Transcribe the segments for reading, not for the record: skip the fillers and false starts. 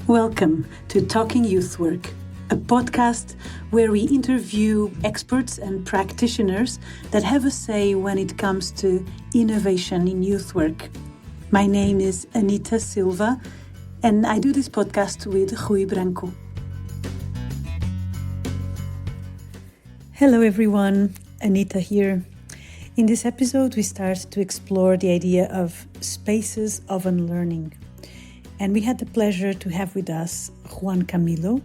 Welcome to Talking Youth Work, a podcast where we interview experts and practitioners that have a say when it comes to innovation in youth work. My name is Anita Silva, and I do this podcast with Rui Branco. Hello everyone, Anita here. In this episode, we start to explore the idea of spaces of unlearning. And we had the pleasure to have with us Juan Camilo,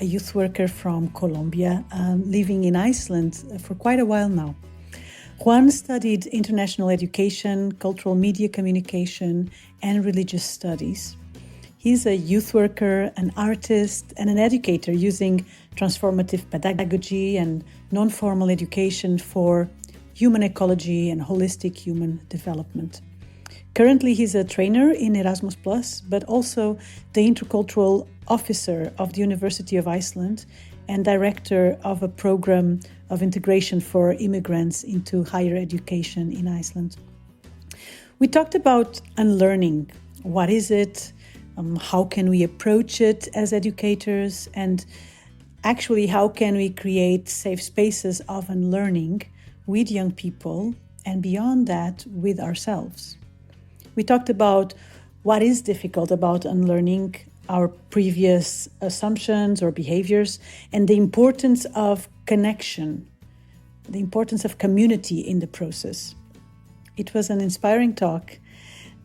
a youth worker from Colombia, living in Iceland for quite a while now. Juan studied international education, cultural media communication, and religious studies. He's a youth worker, an artist, and an educator using transformative pedagogy and non-formal education for human ecology and holistic human development. Currently, he's a trainer in Erasmus+, but also the intercultural officer of the University of Iceland and director of a program of integration for immigrants into higher education in Iceland. We talked about unlearning. What is it? How can we approach it as educators? And actually, how can we create safe spaces of unlearning with young people and beyond that with ourselves? We talked about what is difficult about unlearning our previous assumptions or behaviors and the importance of connection, the importance of community in the process. It was an inspiring talk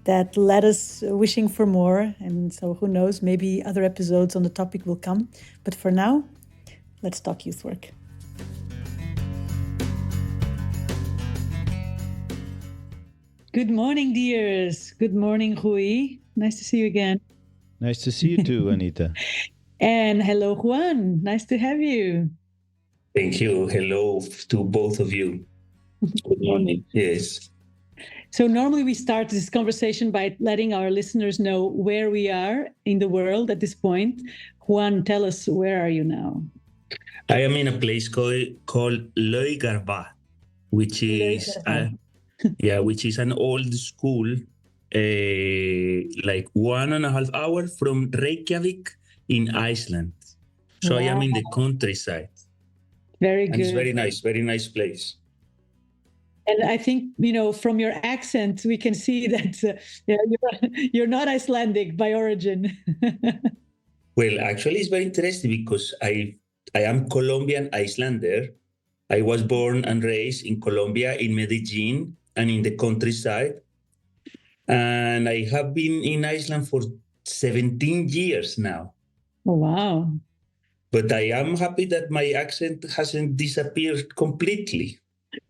that led us wishing for more. And so who knows, maybe other episodes on the topic will come. But for now, let's talk youth work. Good morning, dears. Good morning, Rui. Nice to see you again. Nice to see you too, Anita. And hello, Juan. Nice to have you. Thank you. Hello to both of you. Good morning. Yes. So normally we start this conversation by letting our listeners know where we are in the world at this point. Juan, tell us, where are you now? I am in a place called Laugarvatn, which is which is an old school, like 1.5 hours from Reykjavik in Iceland. So I am in the countryside. Very good. And it's very nice place. And I think, from your accent, we can see that you're not Icelandic by origin. Well, actually, it's very interesting because I am Colombian Icelander. I was born and raised in Colombia, in Medellin, and in the countryside. And I have been in Iceland for 17 years now. Oh, wow. But I am happy that my accent hasn't disappeared completely,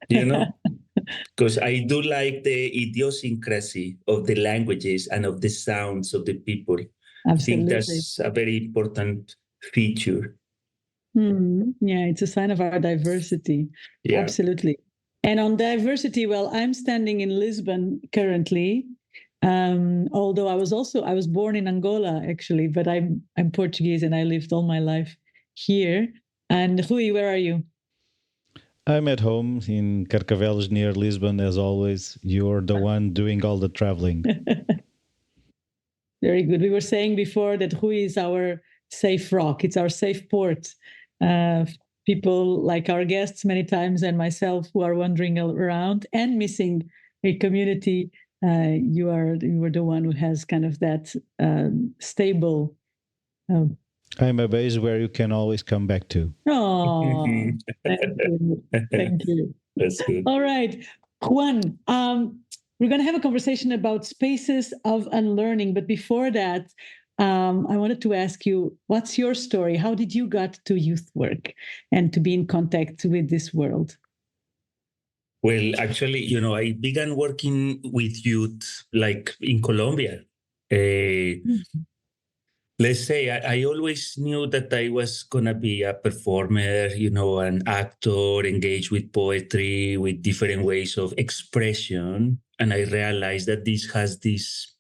because I do like the idiosyncrasy of the languages and of the sounds of the people. Absolutely. I think that's a very important feature. Yeah, it's a sign of our diversity. Yeah. Absolutely. And on diversity, well, I'm standing in Lisbon currently, although I was born in Angola, actually, but I'm Portuguese and I lived all my life here. And Rui, where are you? I'm at home in Carcavelos near Lisbon, as always. You're the one doing all the traveling. Very good. We were saying before that Rui is our safe rock. It's our safe port. People like our guests many times and myself who are wandering around and missing a community, you were the one who has kind of that stable. I'm a base where you can always come back to. Oh, thank you. That's good. All right, Juan, we're going to have a conversation about spaces of unlearning. But before that, I wanted to ask you, what's your story? How did you get to youth work and to be in contact with this world? Well, actually, I began working with youth like in Colombia. Let's say I always knew that I was going to be a performer, an actor, engaged with poetry, with different ways of expression. And I realized that this has this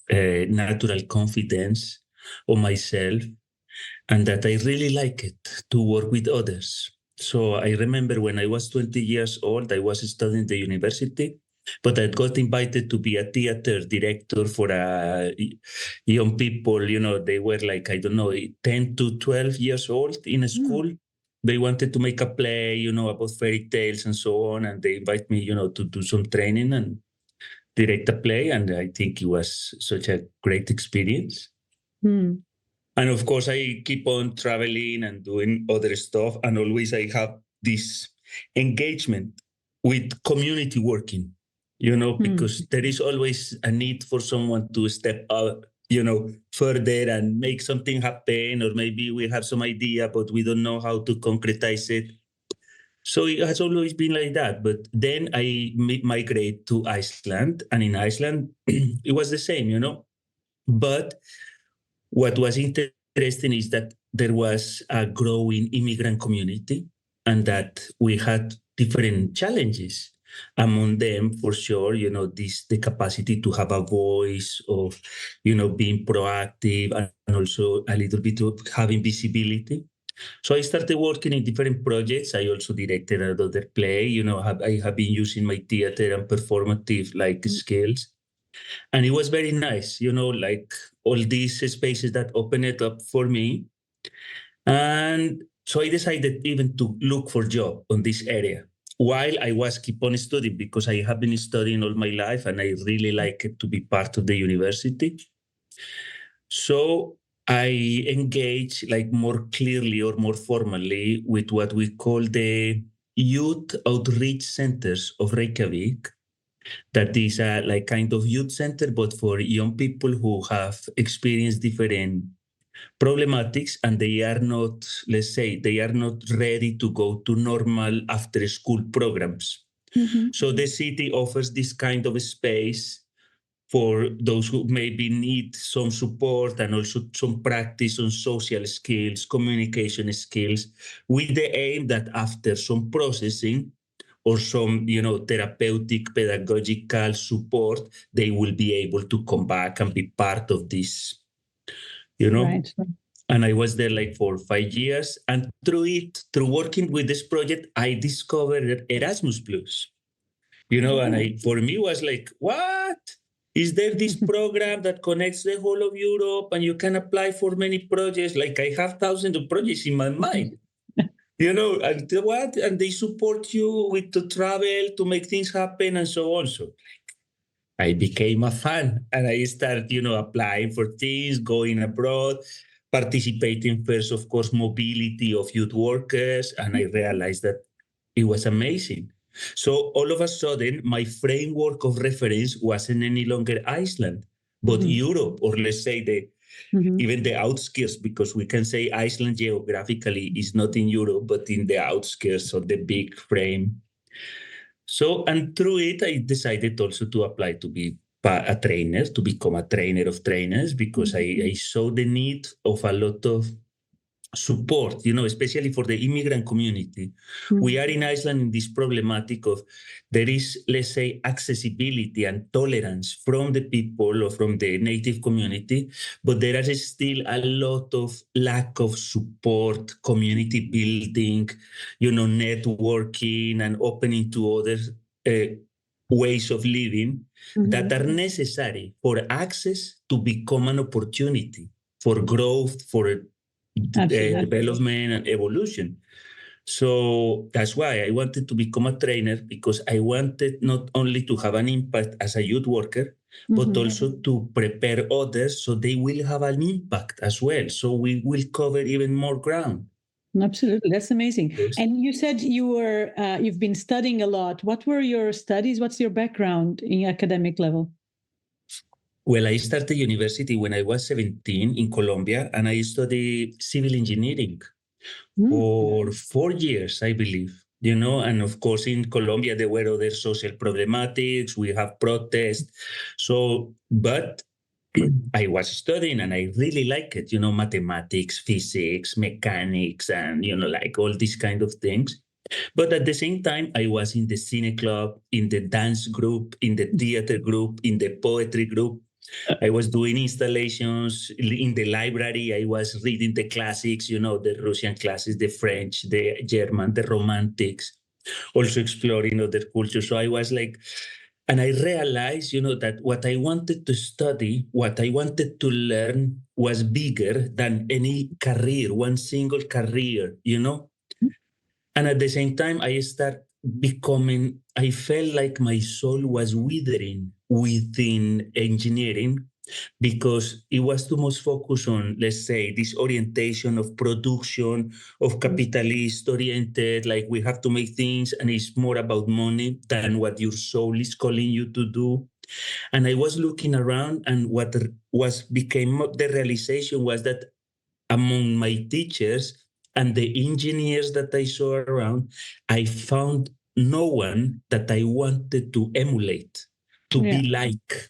natural confidence on myself, and that I really like it to work with others. So I remember when I was 20 years old, I was studying at the university, But I got invited to be a theater director for young people. They were like, I don't know, 10 to 12 years old in a school. They wanted to make a play, about fairy tales and so on. And they invite me, to do some training and direct a play. And I think it was such a great experience. Mm. And of course, I keep on traveling and doing other stuff. And always I have this engagement with community working, because there is always a need for someone to step up, further and make something happen. Or maybe we have some idea, but we don't know how to concretize it. So it has always been like that. But then I migrate to Iceland. And in Iceland, it was the same, But what was interesting is that there was a growing immigrant community and that we had different challenges. Among them, for sure, the capacity to have a voice of, being proactive and also a little bit of having visibility. So I started working in different projects. I also directed another play. I have been using my theater and performative skills. And it was very nice, like all these spaces that opened it up for me. And so I decided even to look for a job on this area while I was keep on studying, because I have been studying all my life and I really like it to be part of the university. So I engage more clearly or more formally with what we call the Youth Outreach Centers of Reykjavik. That is a kind of youth center, but for young people who have experienced different problematics and they are not, let's say, they are not ready to go to normal after school programs. Mm-hmm. So the city offers this kind of space for those who maybe need some support and also some practice on social skills, communication skills, with the aim that after some processing or some, therapeutic, pedagogical support, they will be able to come back and be part of this, Right. And I was there for 5 years. And through working with this project, I discovered Erasmus Plus, and for me was like, what? Is there this program that connects the whole of Europe and you can apply for many projects? I have thousands of projects in my mind. And what? And they support you with the travel to make things happen and so on. So I became a fan and I started, applying for things, going abroad, participating first, of course, mobility of youth workers. And I realized that it was amazing. So all of a sudden, my framework of reference wasn't any longer Iceland, but Europe, or let's say even the outskirts, because we can say Iceland geographically is not in Europe, but in the outskirts of the big frame. So, and through it, I decided also to apply to be a trainer, to become a trainer of trainers, because I saw the need of a lot of support, especially for the immigrant community. We are in Iceland in this problematic of there is, let's say, accessibility and tolerance from the people or from the native community, but there is still a lot of lack of support, community building, networking and opening to other ways of living that are necessary for access to become an opportunity for growth, for development and evolution. So that's why I wanted to become a trainer, because I wanted not only to have an impact as a youth worker, but also to prepare others so they will have an impact as well. So we will cover even more ground. Absolutely. That's amazing. Yes. And you said you've been studying a lot. What were your studies? What's your background in academic level? Well, I started university when I was 17 in Colombia, and I studied civil engineering for 4 years, I believe. And of course, in Colombia, there were other social problematics. We have protests. So, but I was studying and I really like it, mathematics, physics, mechanics, and, all these kind of things. But at the same time, I was in the cine club, in the dance group, in the theater group, in the poetry group. I was doing installations in the library. I was reading the classics, the Russian classics, the French, the German, the Romantics, also exploring other cultures. So I was And I realized, that what I wanted to study, what I wanted to learn was bigger than any career, one single career. And at the same time, I felt like my soul was withering within engineering because it was too much focus on, let's say, this orientation of production, of capitalist oriented, like we have to make things and it's more about money than what your soul is calling you to do. And I was looking around, and what became the realization was that among my teachers and the engineers that I saw around, I found no one that I wanted to emulate, to be like.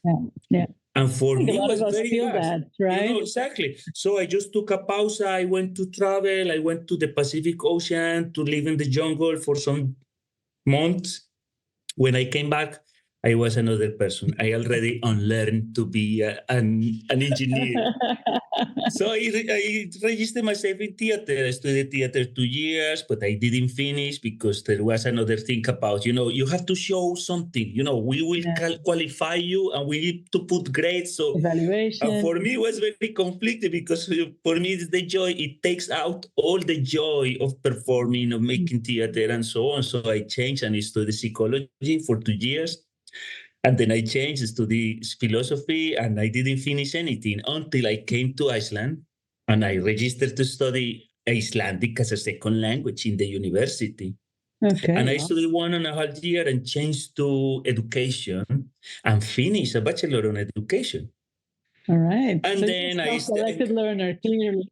Yeah. And for I think me, a it lot was of us very feel hard. that, right? Exactly. So I just took a pause. I went to travel. I went to the Pacific Ocean to live in the jungle for some months. When I came back, I was another person. I already unlearned to be an engineer. So I registered myself in theater. I studied theater 2 years, but I didn't finish because there was another thing about, you have to show something. We will qualify you and we need to put grades. So Evaluation. for me, it was very conflicted because for me, it's the joy. It takes out all the joy of performing, of making theater and so on. So I changed and I studied psychology for 2 years. And then I changed to study philosophy, and I didn't finish anything until I came to Iceland and I registered to study Icelandic as a second language in the university. Okay. And I studied 1.5 years and changed to education and finished a bachelor on education. All right. And so then you're a self-directed learner, clearly.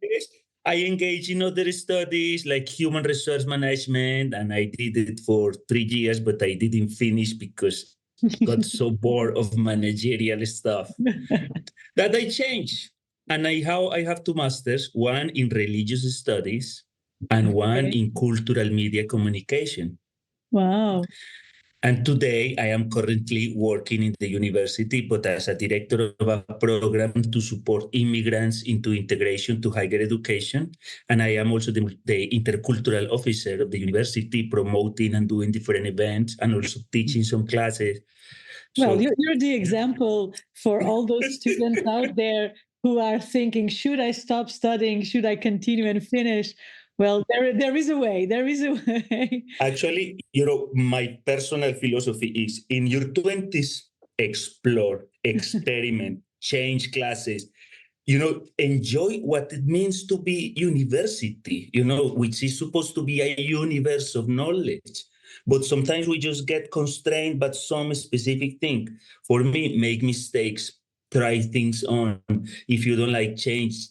I engaged in other studies like human resource management, and I did it for 3 years, but I didn't finish because I got so bored of managerial stuff that I changed. And I have 2 masters, one in religious studies and one in cultural media communication. Wow. And today I am currently working in the university, but as a director of a program to support immigrants into integration to higher education. And I am also the intercultural officer of the university, promoting and doing different events and also teaching some classes. Well, you're the example for all those students out there who are thinking, should I stop studying? Should I continue and finish? Well, there is a way. There is a way. Actually, my personal philosophy is in your 20s, explore, experiment, change classes, enjoy what it means to be university, which is supposed to be a universe of knowledge. But sometimes we just get constrained by some specific thing. For me, make mistakes, try things on. If you don't like change,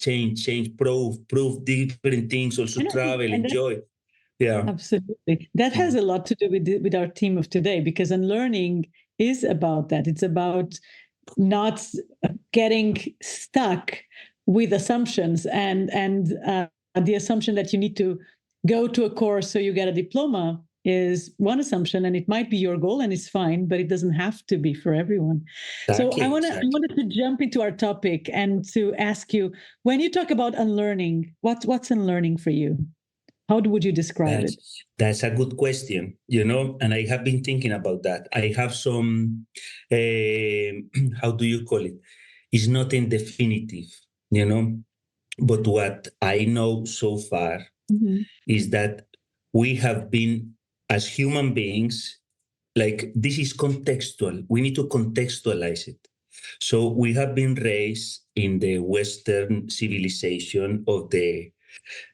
prove different things, also travel, enjoy. Yeah, absolutely. That has a lot to do with our theme of today, because unlearning is about that. It's about not getting stuck with assumptions and the assumption that you need to go to a course so you get a diploma is one assumption, and it might be your goal and it's fine, but it doesn't have to be for everyone. exactly, So I wanted to jump into our topic and to ask you, when you talk about unlearning, what's unlearning for you? How would you describe it? That's a good question, and I have been thinking about that. I have some, how do you call it? It's not in definitive, but what I know so far is that we have been, as human beings, like this is contextual. We need to contextualize it. So we have been raised in the Western civilization of the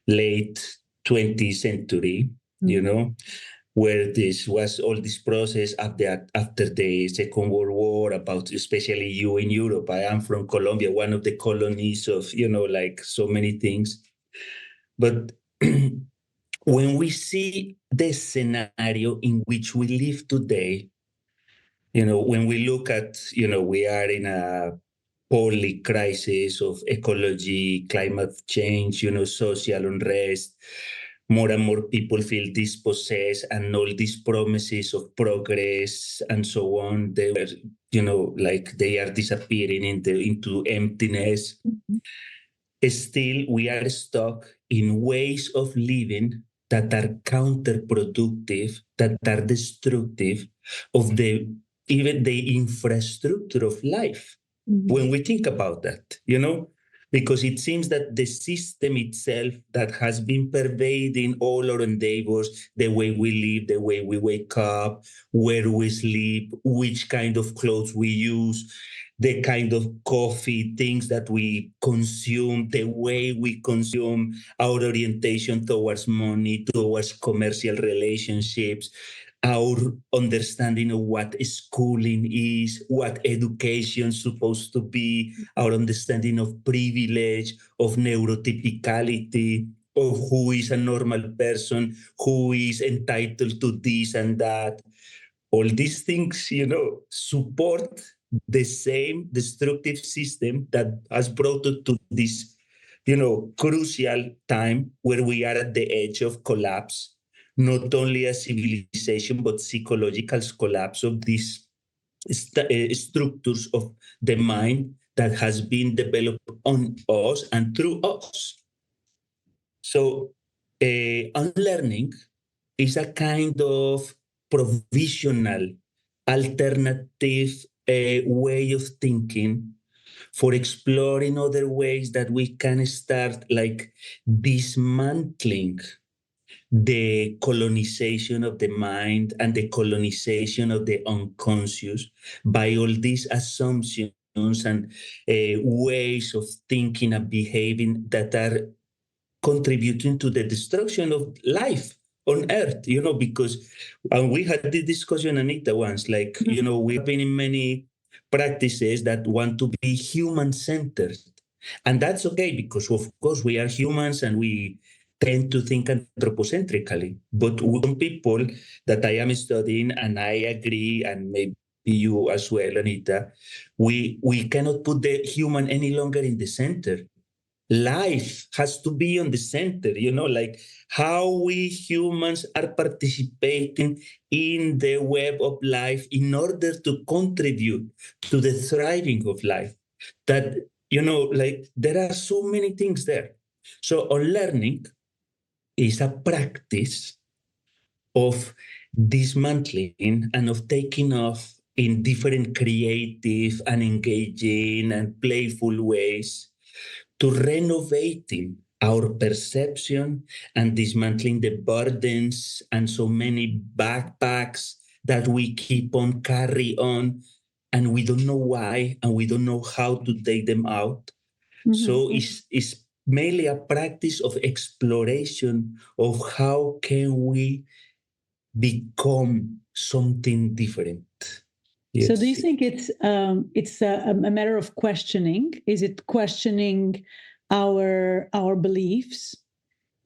late 20th century, where this was all this process after the Second World War, about especially you in Europe. I am from Colombia, one of the colonies of, like so many things. But when we see the scenario in which we live today, when we look at, we are in a public crisis of ecology, climate change, social unrest. More and more people feel dispossessed, and all these promises of progress and so on, they were, like they are disappearing into emptiness. Still, we are stuck in ways of living that are counterproductive, that are destructive of the even the infrastructure of life when we think about that, because it seems that the system itself that has been pervading all our endeavors, the way we live, the way we wake up, where we sleep, which kind of clothes we use, the kind of coffee, things that we consume, the way we consume, our orientation towards money, towards commercial relationships, our understanding of what schooling is, what education is supposed to be, our understanding of privilege, of neurotypicality, of who is a normal person, who is entitled to this and that. All these things, support the same destructive system that has brought us to this, crucial time where we are at the edge of collapse, not only a civilization, but psychological collapse of these structures of the mind that has been developed on us and through us. So, unlearning is a kind of provisional, alternative way of thinking for exploring other ways that we can start like dismantling the colonization of the mind and the colonization of the unconscious by all these assumptions and ways of thinking and behaving that are contributing to the destruction of life on earth, because we had this discussion, Anita, once, like, we have been in many practices that want to be human-centered. And that's okay, because of course we are humans and we tend to think anthropocentrically. But some people that I am studying, and I agree, and maybe you as well, Anita, we cannot put the human any longer in the center. Life has to be on the center, like how we humans are participating in the web of life in order to contribute to the thriving of life. That, like there are so many things there. So unlearning is a practice of dismantling and of taking off in different creative and engaging and playful ways to renovating our perception and dismantling the burdens and so many backpacks that we keep on carry on, and we don't know why and we don't know how to take them out. So it's mainly a practice of exploration of how can we become something different. Yes. So do you think it's a matter of questioning? Is it questioning our beliefs?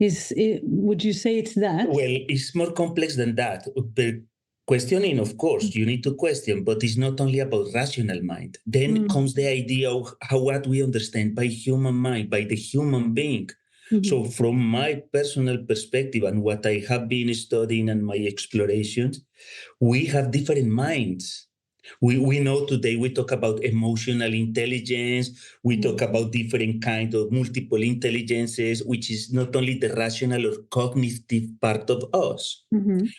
Would you say it's that? Well, it's more complex than that. The questioning, of course, you need to question, but it's not only about rational mind. Then comes the idea of what we understand by human mind, by the human being. So from my personal perspective and what I have been studying and my explorations, we have different minds. We know today we talk about emotional intelligence, we talk about different kind of multiple intelligences, which is not only the rational or cognitive part of us,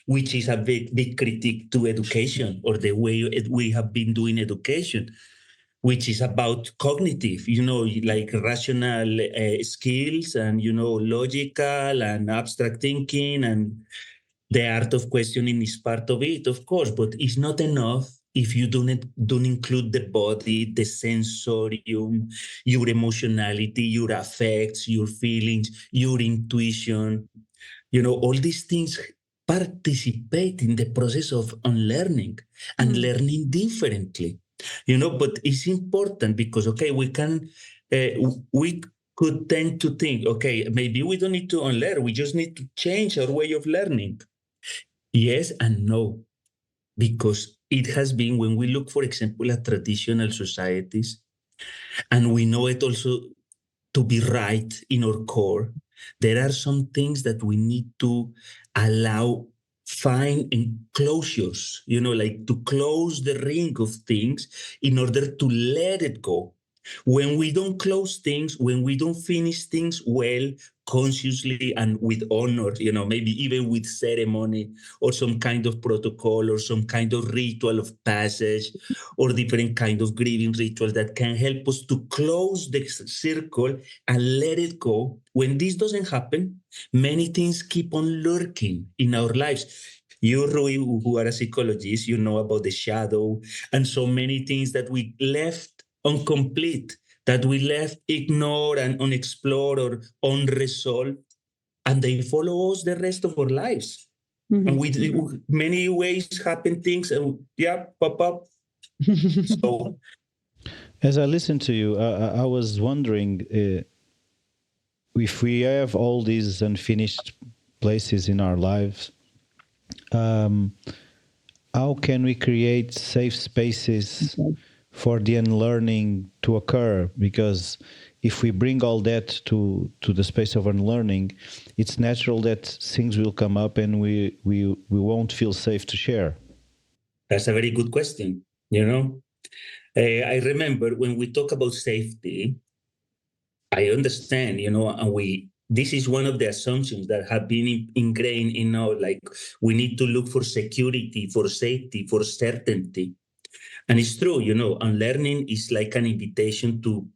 which is a big critique to education or the way we have been doing education, which is about cognitive, like rational skills and, logical and abstract thinking, and the art of questioning is part of it, of course, but it's not enough if you don't include the body, the sensorium, your emotionality, your affects, your feelings, your intuition. All these things participate in the process of unlearning and learning differently. But it's important because, okay, we could tend to think, okay, maybe we don't need to unlearn, we just need to change our way of learning. Yes and no, because it has been, when we look, for example, at traditional societies, and we know it also to be right in our core, there are some things that we need to allow, find enclosures, like to close the ring of things in order to let it go. When we don't close things, when we don't finish things well, consciously and with honor, maybe even with ceremony or some kind of protocol or some kind of ritual of passage or different kind of grieving ritual that can help us to close the circle and let it go. When this doesn't happen, many things keep on lurking in our lives. You, Rui, who are a psychologist, you know about the shadow and so many things that we left incomplete, that we left ignored and unexplored or unresolved, and they follow us the rest of our lives. Mm-hmm. And we many ways happen things, and pop up. So, as I listened to you, I was wondering if we have all these unfinished places in our lives. How can we create safe spaces for the unlearning to occur? Because if we bring all that to the space of unlearning, it's natural that things will come up and we won't feel safe to share. That's a very good question. I remember when we talk about safety, I understand, and this is one of the assumptions that have been ingrained in like we need to look for security, for safety, for certainty. And it's true, unlearning is like an invitation to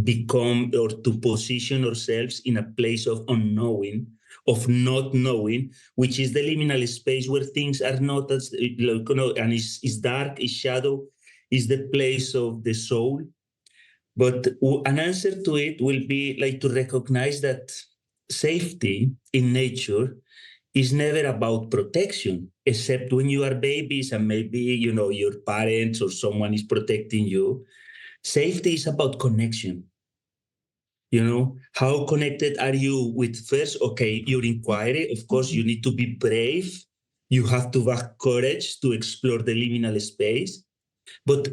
become or to position ourselves in a place of unknowing, of not knowing, which is the liminal space where things are not as, and it's dark, it's shadow, is the place of the soul. But an answer to it will be like to recognize that safety in nature is never about protection, except when you are babies and maybe, your parents or someone is protecting you. Safety is about connection. How connected are you with first, your inquiry? Of course, you need to be brave. You have to have courage to explore the liminal space. But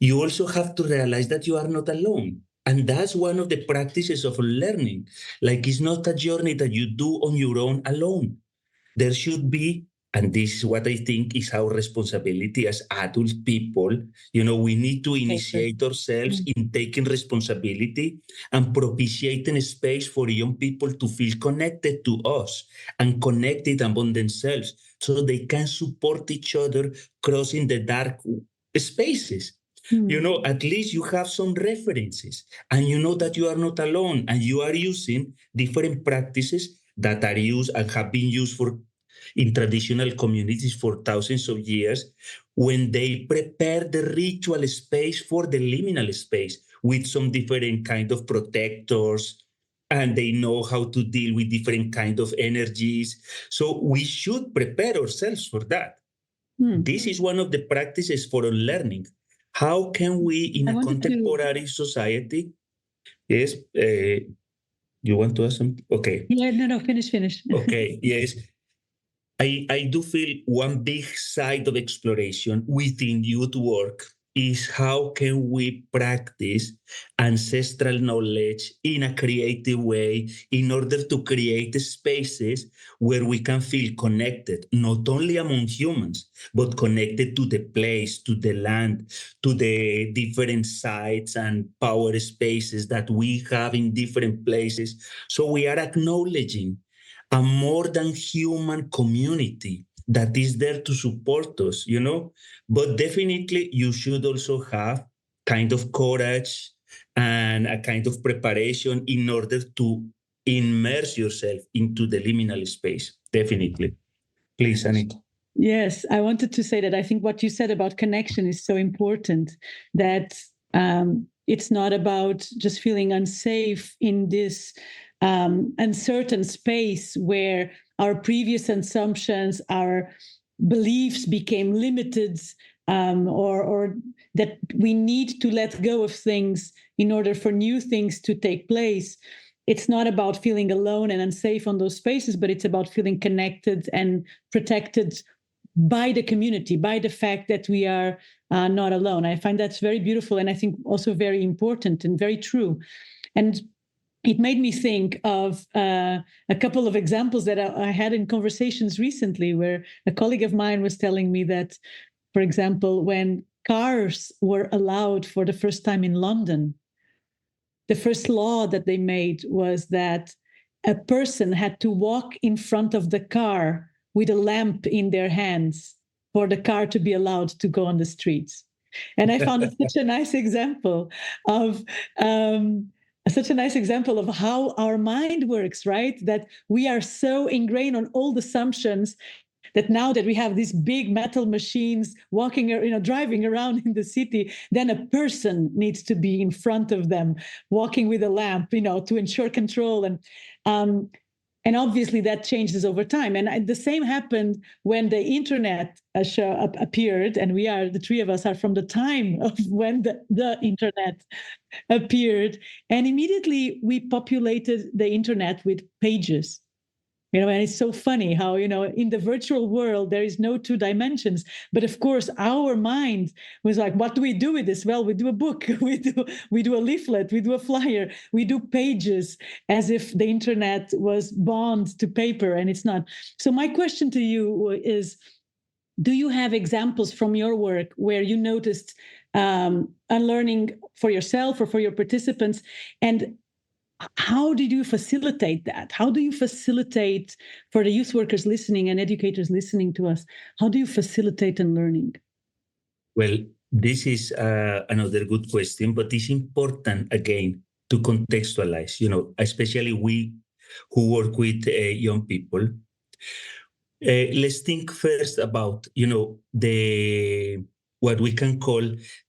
you also have to realize that you are not alone. And that's one of the practices of learning. Like it's not a journey that you do on your own alone. There should be, and this is what I think is our responsibility as adult people, we need to initiate ourselves in taking responsibility and propitiating a space for young people to feel connected to us and connected among themselves so they can support each other crossing the dark spaces. At least you have some references and you know that you are not alone and you are using different practices that are used and have been used in traditional communities for thousands of years when they prepare the ritual space for the liminal space with some different kind of protectors, and they know how to deal with different kind of energies. So we should prepare ourselves for that. This is one of the practices for unlearning. How can we, in a contemporary society, yes, you want to ask something? Okay. Yeah, no, finish. Okay, yes. I do feel one big side of exploration within youth work is how can we practice ancestral knowledge in a creative way in order to create spaces where we can feel connected, not only among humans, but connected to the place, to the land, to the different sites and power spaces that we have in different places. So we are acknowledging a more than human community that is there to support us, But definitely you should also have kind of courage and a kind of preparation in order to immerse yourself into the liminal space. Definitely. Please, Anita. Yes, I wanted to say that I think what you said about connection is so important, that it's not about just feeling unsafe in this uncertain space where our previous assumptions, our beliefs became limited, or that we need to let go of things in order for new things to take place. It's not about feeling alone and unsafe on those spaces, but it's about feeling connected and protected by the community, by the fact that we are not alone. I find that's very beautiful, and I think also very important and very true. And it made me think of a couple of examples that I had in conversations recently, where a colleague of mine was telling me that, for example, when cars were allowed for the first time in London, the first law that they made was that a person had to walk in front of the car with a lamp in their hands for the car to be allowed to go on the streets. And I found it such a nice example of how our mind works, right? That we are so ingrained on old assumptions that now that we have these big metal machines walking, driving around in the city, then a person needs to be in front of them, walking with a lamp, to ensure control. And obviously that changes over time. And the same happened when the internet appeared, and the three of us are from the time of when the internet appeared. And immediately we populated the internet with pages. And it's so funny how, in the virtual world, there is no two dimensions. But of course, our mind was like, what do we do with this? Well, we do a book, we do a leaflet, we do a flyer, we do pages, as if the internet was bound to paper, and it's not. So my question to you is, do you have examples from your work where you noticed unlearning for yourself or for your participants? And how did you facilitate that? How do you facilitate, for the youth workers listening and educators listening to us, how do you facilitate unlearning? Well, this is another good question, but it's important, again, to contextualize, especially we who work with young people. Let's think first about, what we can call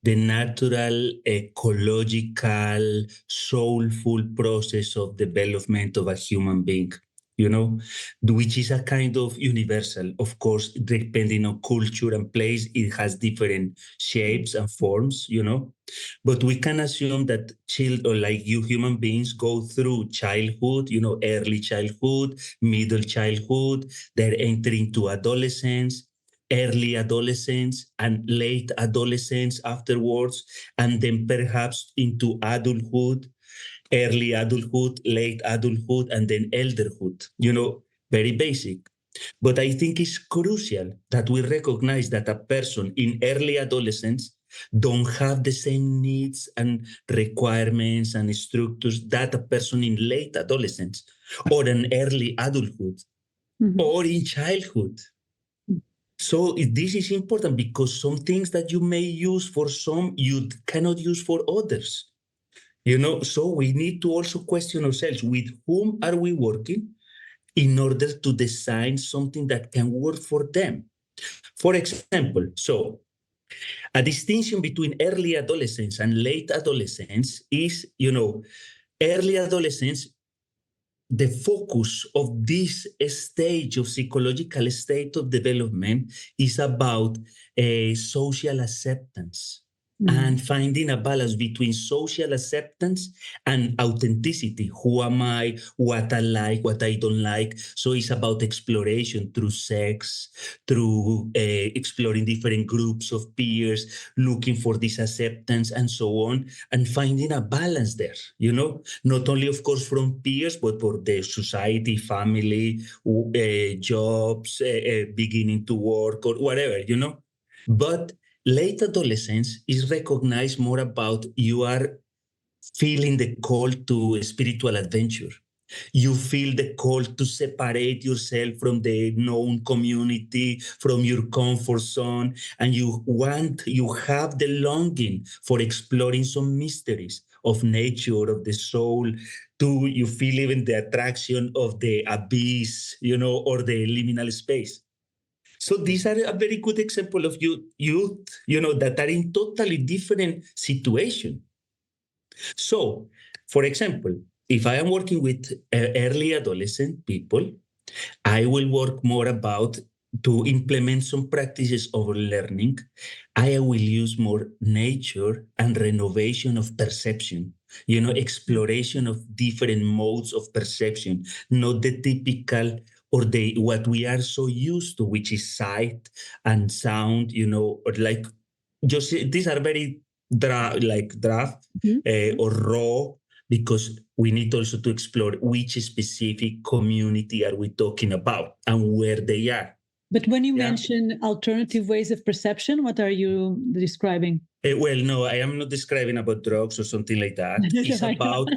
the natural, ecological, soulful process of development of a human being, which is a kind of universal. Of course, depending on culture and place, it has different shapes and forms, But we can assume that children, like you human beings, go through childhood, early childhood, middle childhood, they're entering into adolescence, early adolescence and late adolescence afterwards, and then perhaps into adulthood, early adulthood, late adulthood, and then elderhood, very basic. But I think it's crucial that we recognize that a person in early adolescence don't have the same needs and requirements and structures that a person in late adolescence or an early adulthood or in childhood. So this is important because some things that you may use for some, you cannot use for others. So we need to also question ourselves, with whom are we working in order to design something that can work for them? For example, so a distinction between early adolescence and late adolescence is, early adolescence, the focus of this stage of psychological state of development is about social acceptance and finding a balance between social acceptance and authenticity. Who am I? What I like, what I don't like. So it's about exploration through sex, through exploring different groups of peers, looking for this acceptance and so on, and finding a balance there, not only, of course, from peers, but for the society, family, jobs, beginning to work or whatever, But late adolescence is recognized more about you are feeling the call to spiritual adventure. You feel the call to separate yourself from the known community, from your comfort zone, and you have the longing for exploring some mysteries of nature, of the soul. You feel even the attraction of the abyss, or the liminal space. So these are a very good example of youth, that are in totally different situation. So, for example, if I am working with early adolescent people, I will work more about to implement some practices of learning. I will use more nature and renovation of perception, exploration of different modes of perception, not the typical or what we are so used to, which is sight and sound, or like just these are very draft or raw, because we need also to explore which specific community are we talking about and where they are. But when you mention alternative ways of perception, what are you describing? Well, no, I am not describing about drugs or something like that. It's about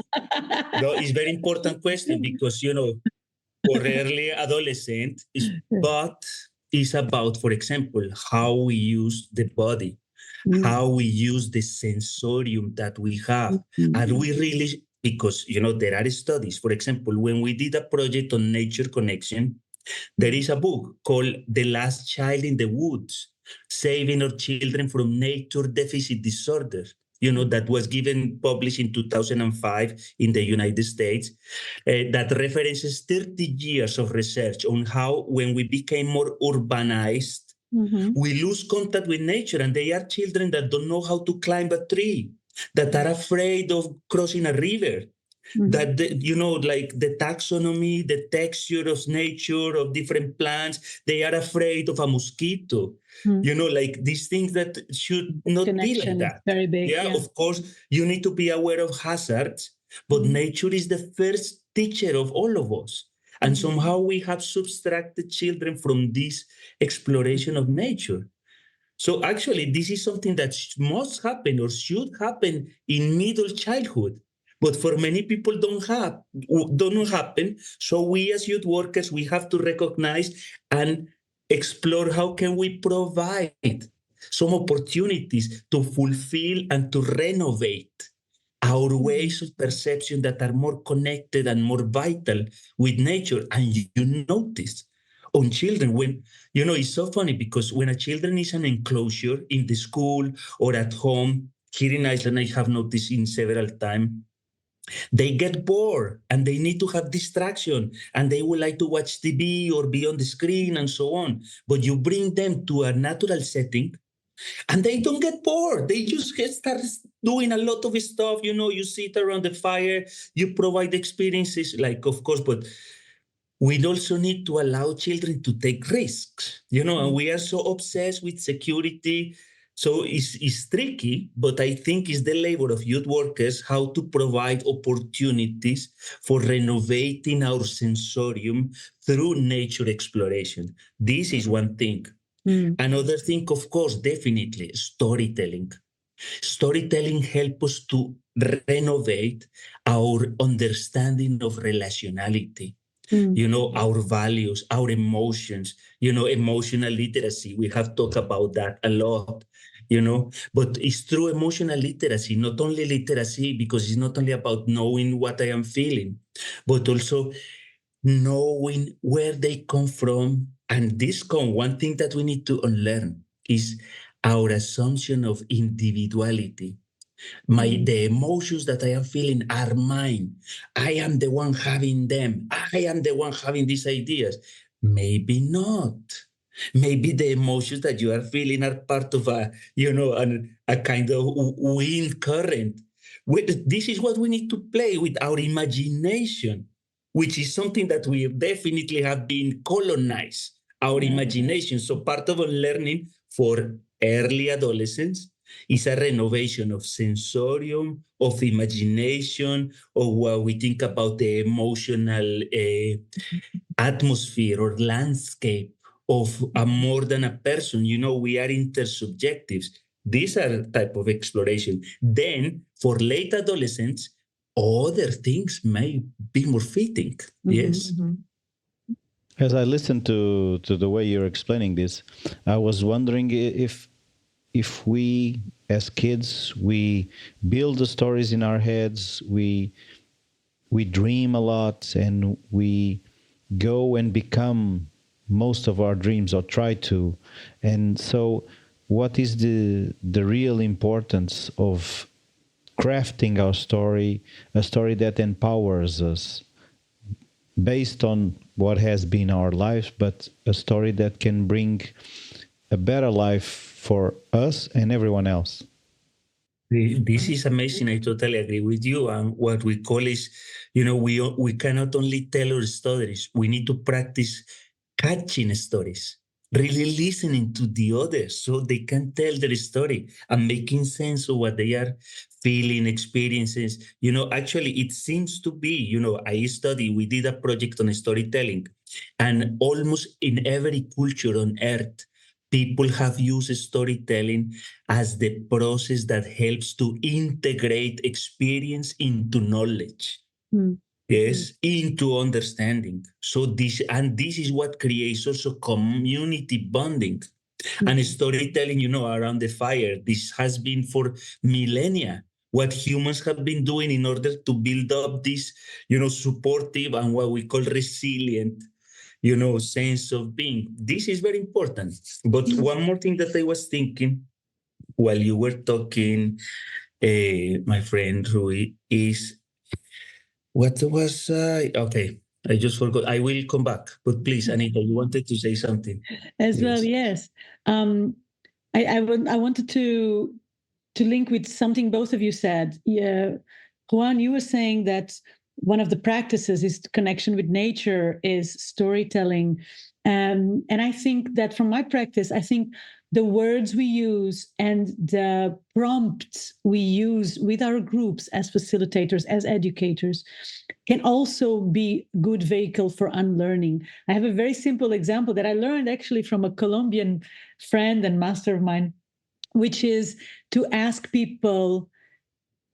No, it's very important question because, for early adolescent, but it's about, for example, how we use the body, how we use the sensorium that we have. Are we really, because, there are studies, for example, when we did a project on nature connection, there is a book called The Last Child in the Woods, Saving Our Children from Nature Deficit Disorder, that was published in 2005 in the United States, that references 30 years of research on how when we became more urbanized, we lose contact with nature, and they are children that don't know how to climb a tree, that are afraid of crossing a river, that like the taxonomy, the texture of nature of different plants, they are afraid of a mosquito. Like these things that should not be like that. Very big. Yeah, of course, you need to be aware of hazards, but nature is the first teacher of all of us. And somehow we have subtracted children from this exploration of nature. So actually, this is something that must happen or should happen in middle childhood. But for many people, don't happen. So we as youth workers, we have to recognize and explore how can we provide some opportunities to fulfill and to renovate our ways of perception that are more connected and more vital with nature. And you notice on children when, it's so funny because when a children is an enclosure in the school or at home, here in Iceland, I have noticed in several times, they get bored and they need to have distraction and they would like to watch TV or be on the screen and so on. But you bring them to a natural setting and they don't get bored. They just start doing a lot of stuff. You sit around the fire, you provide experiences, like, of course, but we also need to allow children to take risks, and we are so obsessed with security. So it's tricky, but I think it's the labor of youth workers how to provide opportunities for renovating our sensorium through nature exploration. This is one thing. Another thing, of course, definitely storytelling. Storytelling helps us to renovate our understanding of relationality. Our values, our emotions, emotional literacy. We have talked about that a lot, but it's through emotional literacy, not only literacy, because it's not only about knowing what I am feeling, but also knowing where they come from. And one thing that we need to unlearn is our assumption of individuality. The emotions that I am feeling are mine. I am the one having them. I am the one having these ideas. Maybe not. Maybe the emotions that you are feeling are part of a kind of wind current. This is what we need to play with our imagination, which is something that we definitely have been colonized, our imagination. So part of learning for early adolescents is a renovation of sensorium, of imagination, of what we think about the emotional atmosphere or landscape of more than a person. We are intersubjectives. These are type of exploration. Then for late adolescents, other things may be more fitting. Yes. As I listened to the way you're explaining this, I was wondering if we as kids, we build the stories in our heads, we dream a lot, and we go and become most of our dreams, or try to. And so what is the real importance of crafting our story, a story that empowers us based on what has been our life, but a story that can bring a better life for us and everyone else? This is amazing. I totally agree with you. And what we call is, we cannot only tell our stories. We need to practice catching stories, really listening to the others so they can tell their story and making sense of what they are feeling, experiences. Actually, it seems to be, we did a project on storytelling, and almost in every culture on earth, people have used storytelling as the process that helps to integrate experience into knowledge. Yes, into understanding. So this is what creates also community bonding and storytelling, around the fire. This has been for millennia what humans have been doing in order to build up this, supportive and what we call resilient, sense of being. This is very important. But one more thing that I was thinking while you were talking, my friend Rui, is what was okay. I just forgot. I will come back. But please, Anita, you wanted to say something. As well, yes. I wanted to link with something both of you said. Yeah, Juan, you were saying that one of the practices is connection with nature, is storytelling. And I think that from my practice, I think the words we use and the prompts we use with our groups as facilitators, as educators, can also be good vehicle for unlearning. I have a very simple example that I learned actually from a Colombian friend and master of mine, which is to ask people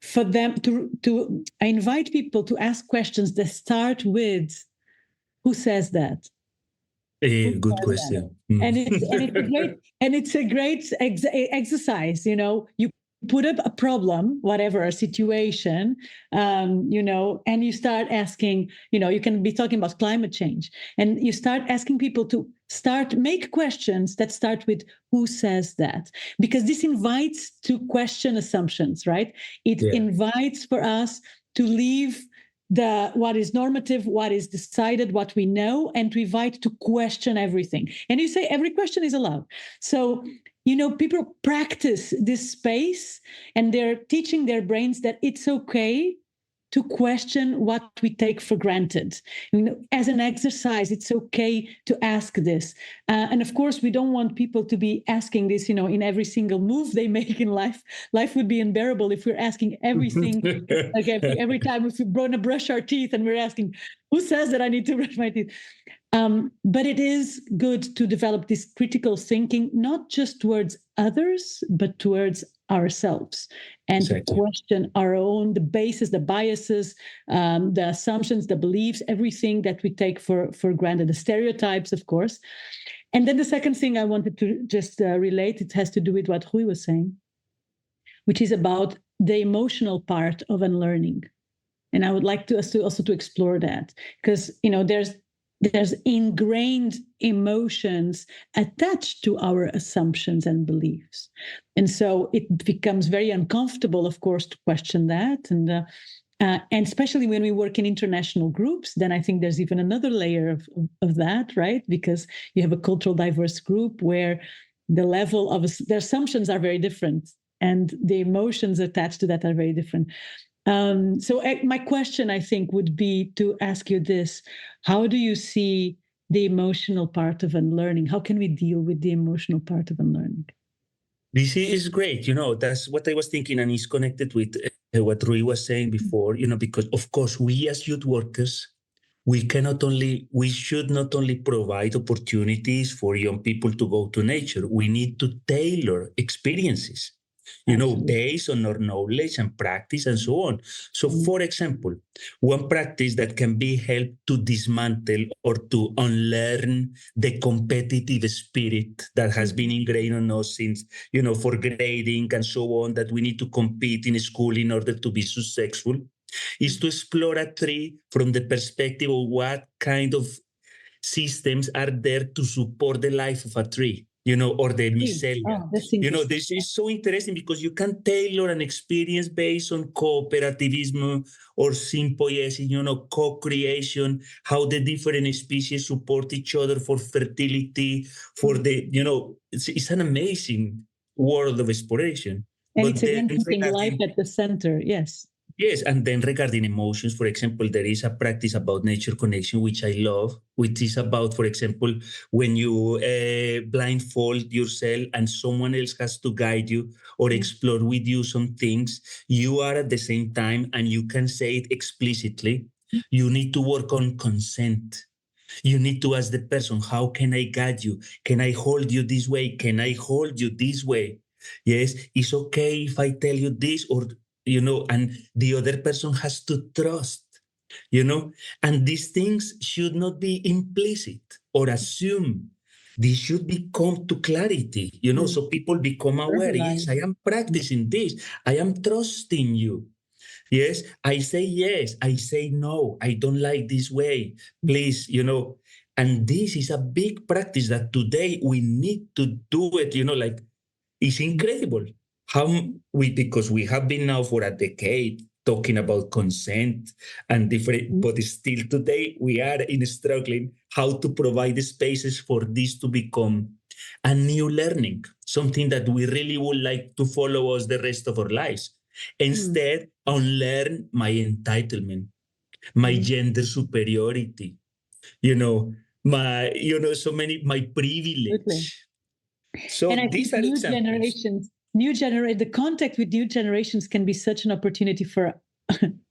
for them to I invite people to ask questions that start with, who says that? Good question. It's a great exercise. You put up a problem, whatever, a situation, and you start asking. You can be talking about climate change, and you start asking people to make questions that start with, who says that? Because this invites to question assumptions, right? It invites for us to leave what is normative, what is decided, what we know, and to invite to question everything. And you say every question is allowed. So, people practice this space and they're teaching their brains that it's okay to question what we take for granted. As an exercise, it's okay to ask this. And of course, we don't want people to be asking this, in every single move they make in life. Life would be unbearable if we're asking everything, like every time if we want to brush our teeth and we're asking, who says that I need to brush my teeth? But it is good to develop this critical thinking, not just towards others, but towards ourselves, and to question our own, the basis, the biases, the assumptions, the beliefs, everything that we take for granted, the stereotypes, of course. And then the second thing I wanted to just relate, it has to do with what Rui was saying, which is about the emotional part of unlearning. And I would like us to also to explore that, because there's ingrained emotions attached to our assumptions and beliefs. And so it becomes very uncomfortable, of course, to question that. And especially when we work in international groups, then I think there's even another layer of that, right? Because you have a cultural diverse group where the level of the assumptions are very different and the emotions attached to that are very different. So my question, I think, would be to ask you this: how do you see the emotional part of unlearning? How can we deal with the emotional part of unlearning? This is great. That's what I was thinking, and it's connected with what Rui was saying before, because of course we as youth workers, we should not only provide opportunities for young people to go to nature, we need to tailor experiences, based on our knowledge and practice and so on. So, for example, one practice that can be helped to dismantle or to unlearn the competitive spirit that has been ingrained on us since, for grading and so on, that we need to compete in school in order to be successful, is to explore a tree from the perspective of what kind of systems are there to support the life of a tree, or the mycelia. This is so interesting because you can tailor an experience based on cooperativism or symbiosis, co-creation, how the different species support each other for fertility, for the, it's an amazing world of exploration. And but it's again keeping life at the center, yes. Yes, and then regarding emotions, for example, there is a practice about nature connection, which I love, which is about, for example, when you blindfold yourself and someone else has to guide you or explore with you some things, you are at the same time, and you can say it explicitly, you need to work on consent. You need to ask the person, how can I guide you? Can I hold you this way? Can I hold you this way? Yes, it's okay if I tell you this, or and the other person has to trust you know, and these things should not be implicit or assumed. They should become to clarity, you know, so people become aware. Yes, I am practicing this. I am trusting you. Yes, I say yes. I say no. I don't like this way. Please, you know. And this is a big practice that today we need to do it, you know, like it's incredible how because we have been now for a decade talking about consent and different, but still today we are in struggling how to provide the spaces for this to become a new learning, something that we really would like to follow us the rest of our lives. Instead, unlearn my entitlement, my gender superiority, you know, so many, my Absolutely. privilege. So And I think these are examples. the contact with new generations can be such an opportunity for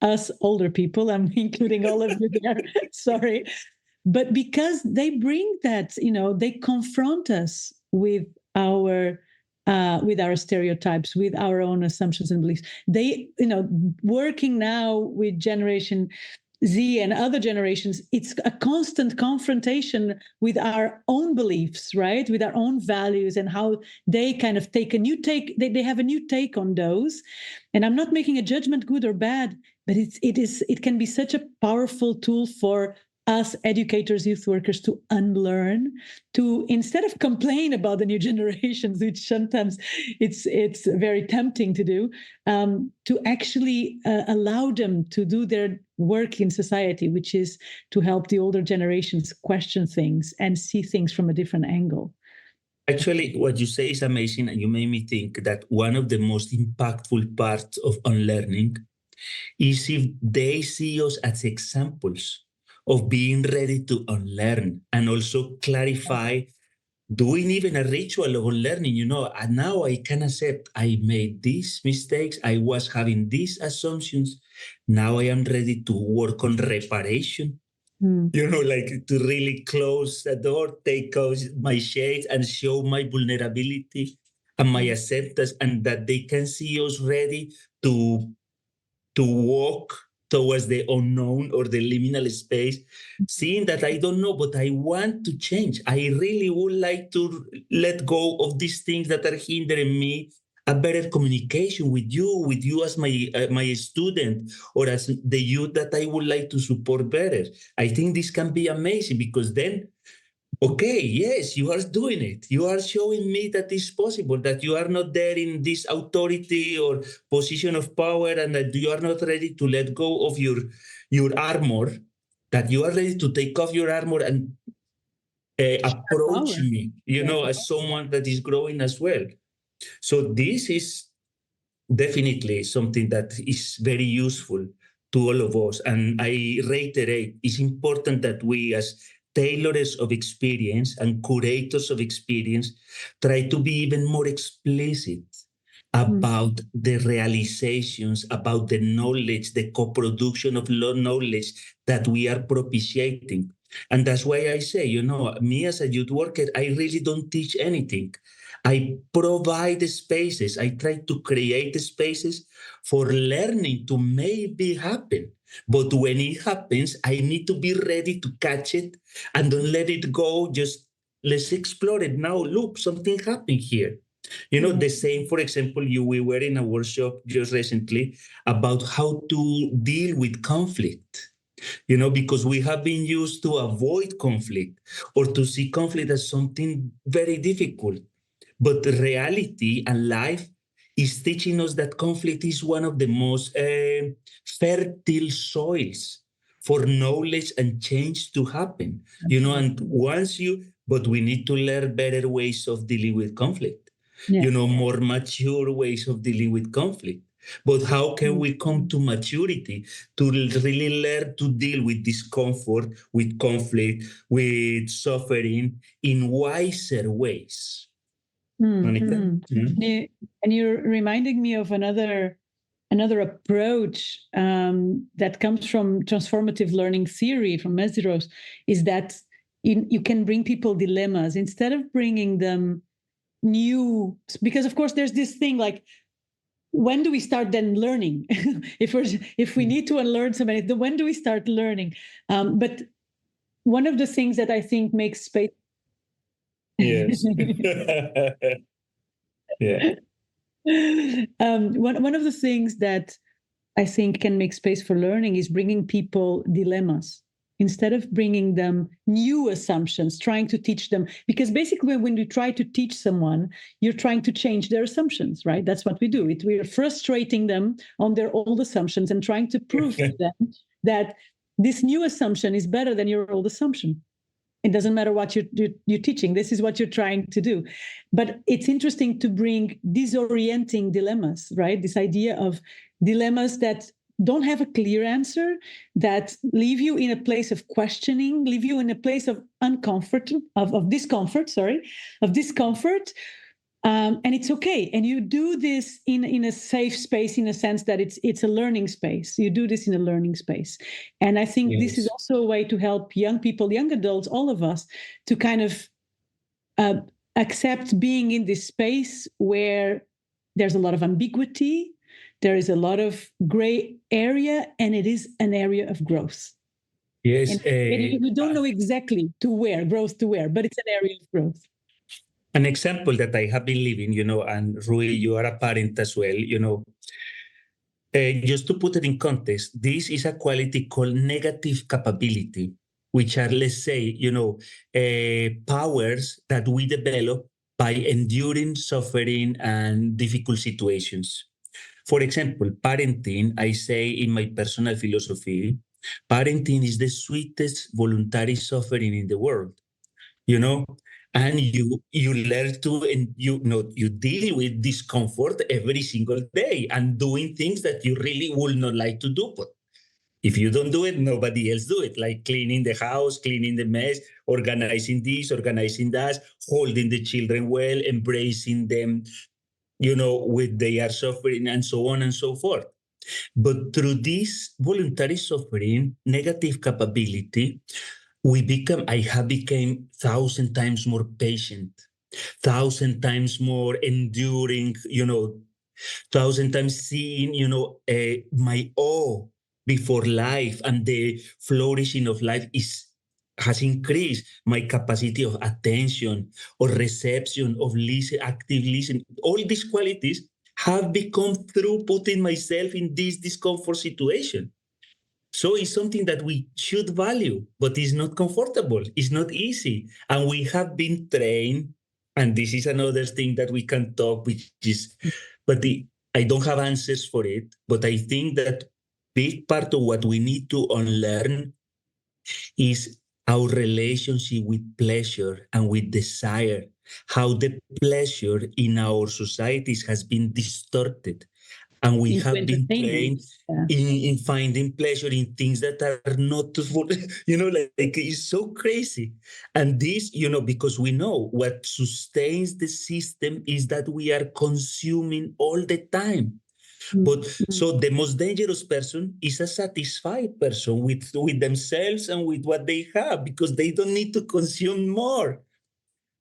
us older people. I'm including all of you there. Sorry. But because they bring that, you know, they confront us with our stereotypes, with our own assumptions and beliefs. They, you know, working now with Generation Z and other generations, it's a constant confrontation with our own beliefs, right? With our own values and how they kind of take a new take. They have a new take on those. And I'm not making a judgment, good or bad, but it can be such a powerful tool for us educators, youth workers, to unlearn, to, instead of complain about the new generations, which sometimes it's very tempting to do, to actually allow them to do their work in society, which is to help the older generations question things and see things from a different angle. Actually, what you say is amazing, and you made me think that one of the most impactful parts of unlearning is if they see us as examples of being ready to unlearn and also clarify doing even a ritual of unlearning, you know, and now I can accept I made these mistakes, I was having these assumptions. Now I am ready to work on reparation. You know, like to really close the door, take out my shades and show my vulnerability and my acceptance, and that they can see us ready to walk towards the unknown or the liminal space, seeing that I don't know, but I want to change. I really would like to let go of these things that are hindering me. A better communication with you as my student or as the youth that I would like to support better. I think this can be amazing because then okay, yes, you are doing it. You are showing me that it's possible, that you are not there in this authority or position of power, and that you are not ready to let go of your armor, that you are ready to take off your armor and approach me, you know, as someone that is growing as well. So this is definitely something that is very useful to all of us. And I reiterate, it's important that we as tailors of experience and curators of experience try to be even more explicit about the realizations, about the knowledge, the co-production of knowledge that we are propitiating. And that's why I say, you know, me as a youth worker, I really don't teach anything. I provide the spaces. I try to create the spaces for learning to maybe happen. But when it happens, I need to be ready to catch it and don't let it go. Just let's explore it. Now, look, something happened here. You know, the same, for example, we were in a workshop just recently about how to deal with conflict, you know, because we have been used to avoid conflict or to see conflict as something very difficult. But the reality and life is teaching us that conflict is one of the most fertile soils for knowledge and change to happen. You know, and but we need to learn better ways of dealing with conflict, you know, more mature ways of dealing with conflict. But how can we come to maturity to really learn to deal with discomfort, with conflict, with suffering in wiser ways? Monica? And you're reminding me of another approach that comes from transformative learning theory from Mesros, is that you can bring people dilemmas instead of bringing them new, because of course there's this thing like when do we start then learning? if we need to unlearn something, when do we start learning? But one of the things that I think makes space. Yes. Yeah. One of the things that I think can make space for learning is bringing people dilemmas instead of bringing them new assumptions, trying to teach them. Because basically, when you try to teach someone, you're trying to change their assumptions, right? That's what we do. We're frustrating them on their old assumptions and trying to prove to them that this new assumption is better than your old assumption. It doesn't matter what you're teaching. This is what you're trying to do. But it's interesting to bring disorienting dilemmas, right? This idea of dilemmas that don't have a clear answer, that leave you in a place of questioning, leave you in a place of discomfort. And it's okay. And you do this in a safe space, in a sense that it's a learning space. You do this in a learning space. And I think this is also a way to help young people, young adults, all of us, to kind of accept being in this space where there's a lot of ambiguity, there is a lot of gray area, and it is an area of growth. Yes. And you don't know exactly growth to where, but it's an area of growth. An example that I have been living, and Rui, you are a parent as well, just to put it in context, this is a quality called negative capability, which are, let's say, powers that we develop by enduring suffering and difficult situations. For example, parenting, I say in my personal philosophy, parenting is the sweetest voluntary suffering in the world, and you learn to, and you deal with discomfort every single day and doing things that you really would not like to do. But if you don't do it, nobody else do it, like cleaning the house, cleaning the mess, organizing this, organizing that, holding the children well, embracing them, with their suffering, and so on and so forth. But through this voluntary suffering, negative capability, I have become 1,000 times more patient, 1,000 times more enduring, 1,000 times seeing, my awe before life and the flourishing of life has increased. My capacity of attention or reception, of active listening, all these qualities have become through putting myself in this discomfort situation. So it's something that we should value, but it's not comfortable. It's not easy. And we have been trained, and this is another thing that we can talk, which is, I don't have answers for it, but I think that big part of what we need to unlearn is our relationship with pleasure and with desire, how the pleasure in our societies has been distorted. And we have been trained in finding pleasure in things that are not, like it's so crazy. And this, because we know what sustains the system is that we are consuming all the time. But so the most dangerous person is a satisfied person with themselves and with what they have, because they don't need to consume more.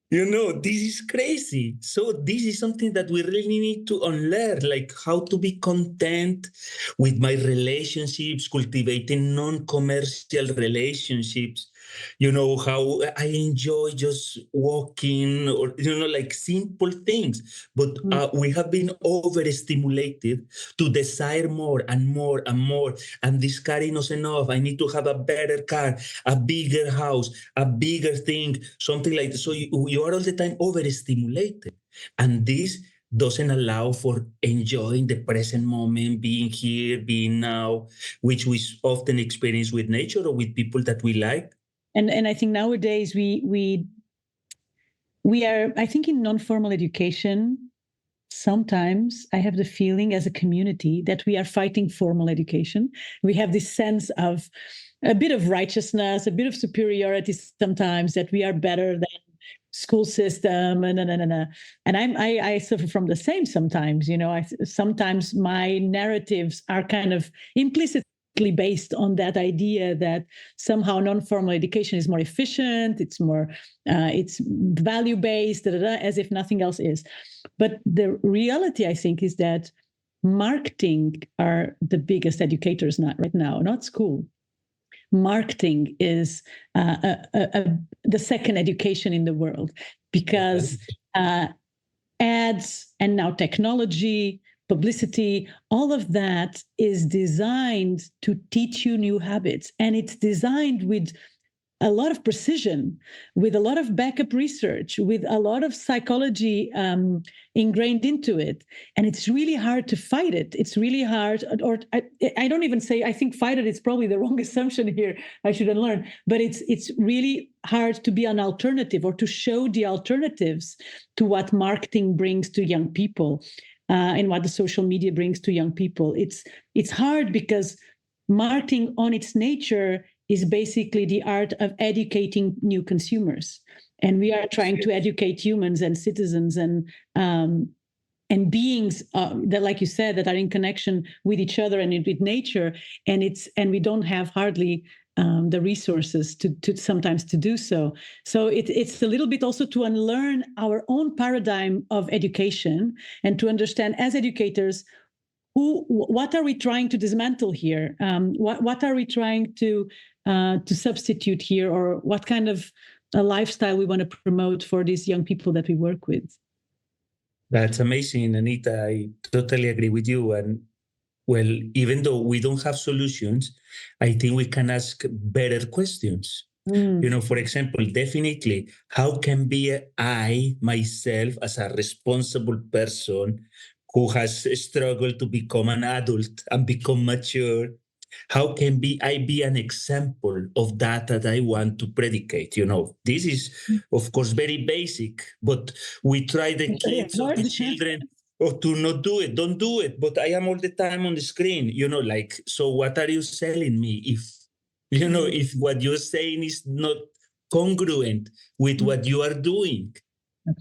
This is crazy. So this is something that we really need to unlearn, like how to be content with my relationships, cultivating non-commercial relationships, how I enjoy just walking, or, like simple things. But we have been overstimulated to desire more and more and more. And this car is not enough. I need to have a better car, a bigger house, a bigger thing, something like that. So you are all the time overstimulated. And this doesn't allow for enjoying the present moment, being here, being now, which we often experience with nature or with people that we like. And I think nowadays we are, I think in non-formal education, sometimes I have the feeling as a community that we are fighting formal education. We have this sense of a bit of righteousness, a bit of superiority sometimes, that we are better than school system, and I suffer from the same sometimes. Sometimes my narratives are kind of implicitly based on that idea that somehow non-formal education is more efficient, it's more it's value-based, as if nothing else is. But the reality, I think, is that marketing are the biggest educators right now, not school. Marketing is the second education in the world, because ads and now technology, publicity, all of that is designed to teach you new habits. And it's designed with a lot of precision, with a lot of backup research, with a lot of psychology ingrained into it. And it's really hard to fight it. It's really hard, or I don't even say, I think fight it is probably the wrong assumption here. I should unlearn. But it's really hard to be an alternative, or to show the alternatives to what marketing brings to young people and what the social media brings to young people. It's hard because marketing on its nature is basically the art of educating new consumers. And we are trying to educate humans and citizens and beings that, like you said, that are in connection with each other and with nature. And we don't have hardly the resources to sometimes to do so. So it's a little bit also to unlearn our own paradigm of education, and to understand as educators, what are we trying to dismantle here? What are we trying to substitute here, or what kind of a lifestyle we want to promote for these young people that we work with? That's amazing, Anita. I totally agree with you. And well, even though we don't have solutions, I think we can ask better questions. For example, definitely, how can be I, myself, as a responsible person who has struggled to become an adult and become mature, how can I be an example of that I want to predicate? This is, of course, very basic, but we try the kids or the children to not do it, don't do it. But I am all the time on the screen, so what are you selling me if what you're saying is not congruent with what you are doing?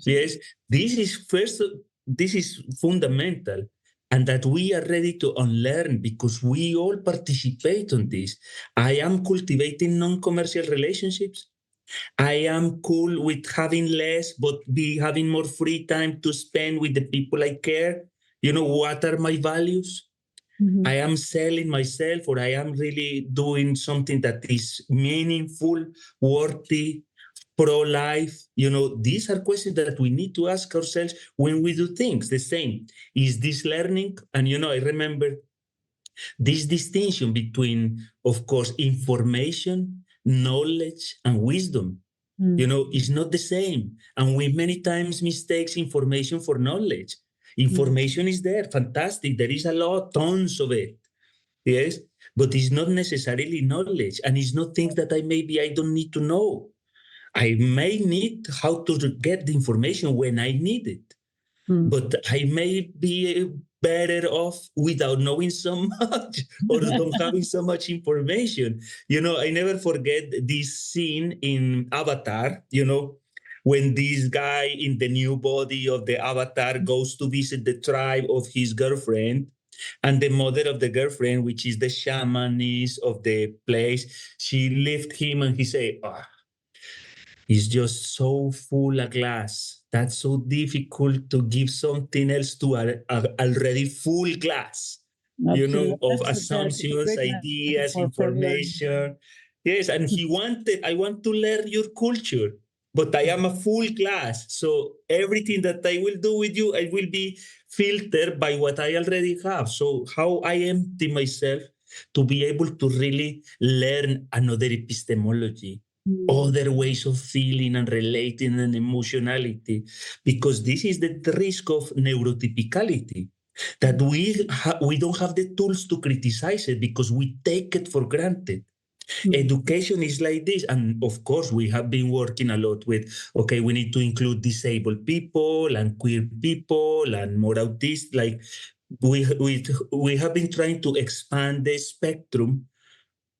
Yes, this is fundamental. And that we are ready to unlearn, because we all participate on this. I am cultivating non-commercial relationships. I am cool with having less, but having more free time to spend with the people I care. What are my values? I am selling myself, or I am really doing something that is meaningful, worthy, pro-life. These are questions that we need to ask ourselves when we do things. The same, is this learning? And I remember this distinction between, of course, information, knowledge, and wisdom. Is not the same. And we many times mistakes information for knowledge. Information is there, fantastic, there is a lot, tons of it. Yes, but it's not necessarily knowledge, and it's not things that I don't need to know. I may need how to get the information when I need it, but I may be better off without knowing so much, or don't having so much information. I never forget this scene in Avatar, when this guy in the new body of the Avatar goes to visit the tribe of his girlfriend, and the mother of the girlfriend, which is the shamaness of the place, she left him and he said, it's just so full a glass. That's so difficult to give something else to a already full glass, of assumptions, ideas, information. Yes, and I want to learn your culture, but I am a full glass. So everything that I will do with you, I will be filtered by what I already have. So how I empty myself to be able to really learn another epistemology, other ways of feeling and relating and emotionality, because this is the risk of neurotypicality, that we don't have the tools to criticize it because we take it for granted. Education is like this. And of course, we have been working a lot with, okay, we need to include disabled people and queer people and more autists. Like we have been trying to expand the spectrum,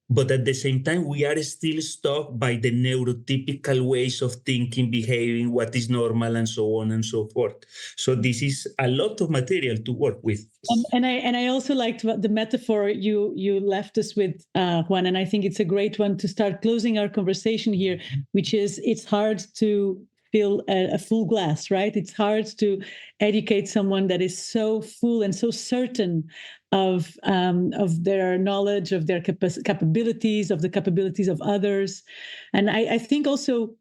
but at the same time, we are still stuck by the neurotypical ways of thinking, behaving, what is normal, and so on and so forth. So this is a lot of material to work with. And I also liked the metaphor you left us with, Juan, and I think it's a great one to start closing our conversation here, which is it's hard to fill a full glass, right? It's hard to educate someone that is so full and so certain of their knowledge, of their capabilities, of the capabilities of others. And I think also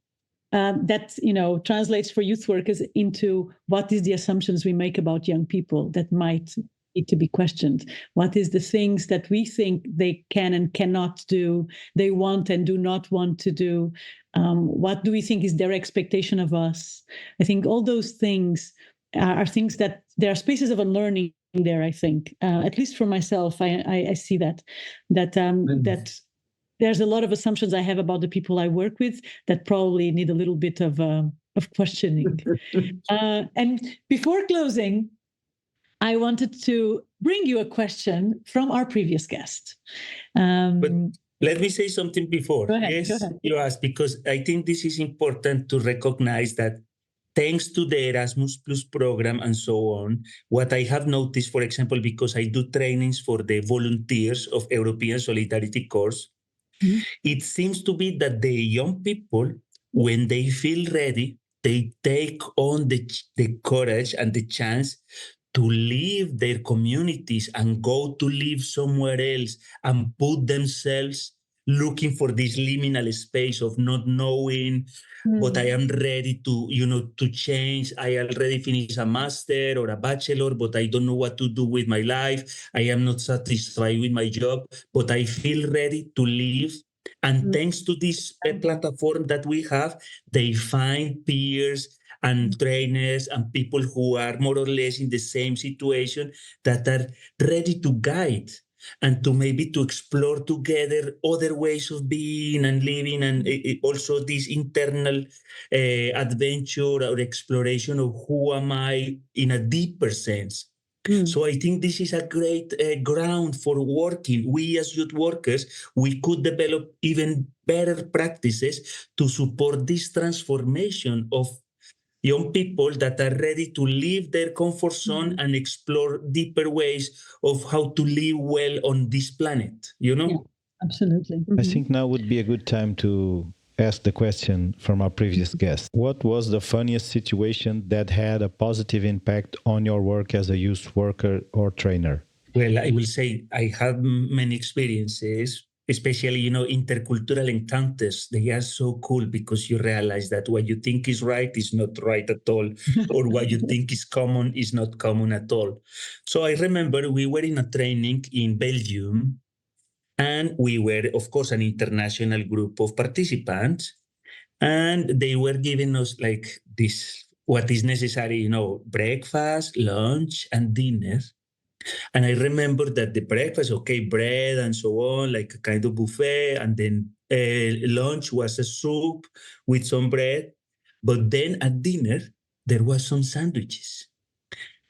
that, translates for youth workers into what is the assumptions we make about young people that might need to be questioned. What is the things that we think they can and cannot do, they want and do not want to do? What do we think is their expectation of us? I think all those things are things that there are spaces of unlearning there, I think. At least for myself, I see that there's a lot of assumptions I have about the people I work with that probably need a little bit of questioning. And before closing, I wanted to bring you a question from our previous guest. But let me say something before. Go ahead, Yes, go ahead. you asked, because I think this is important to recognize that thanks to the Erasmus Plus program and so on, what I have noticed, for example, because I do trainings for the volunteers of European Solidarity Course, it seems to be that the young people, when they feel ready, they take on the courage and the chance to leave their communities and go to live somewhere else and put themselves looking for this liminal space of not knowing, but I am ready to, to change. I already finished a master or a bachelor, but I don't know what to do with my life. I am not satisfied with my job, but I feel ready to leave. And thanks to this platform that we have, they find peers and trainers and people who are more or less in the same situation that are ready to guide and to maybe to explore together other ways of being and living, and also this internal adventure or exploration of who am I in a deeper sense. So I think this is a great ground for working. We as youth workers, we could develop even better practices to support this transformation of young people that are ready to leave their comfort zone and explore deeper ways of how to live well on this planet, Yeah, absolutely. I think now would be a good time to ask the question from our previous guest. What was the funniest situation that had a positive impact on your work as a youth worker or trainer? Well, I will say I have many experiences, especially, intercultural encounters. They are so cool because you realize that what you think is right is not right at all, or what you think is common is not common at all. So I remember we were in a training in Belgium, and we were, of course, an international group of participants, and they were giving us like this, what is necessary, breakfast, lunch, and dinner. And I remember that the breakfast, okay, bread and so on, like a kind of buffet. And then lunch was a soup with some bread. But then at dinner, there was some sandwiches.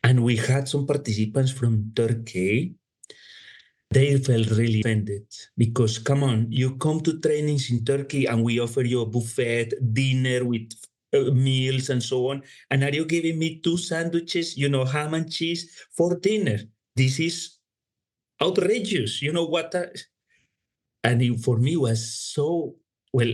And we had some participants from Turkey. They felt really offended because, come on, you come to trainings in Turkey and we offer you a buffet, dinner with meals and so on. And are you giving me 2 sandwiches, ham and cheese for dinner? This is outrageous. You know what? And it, for me, was so, well,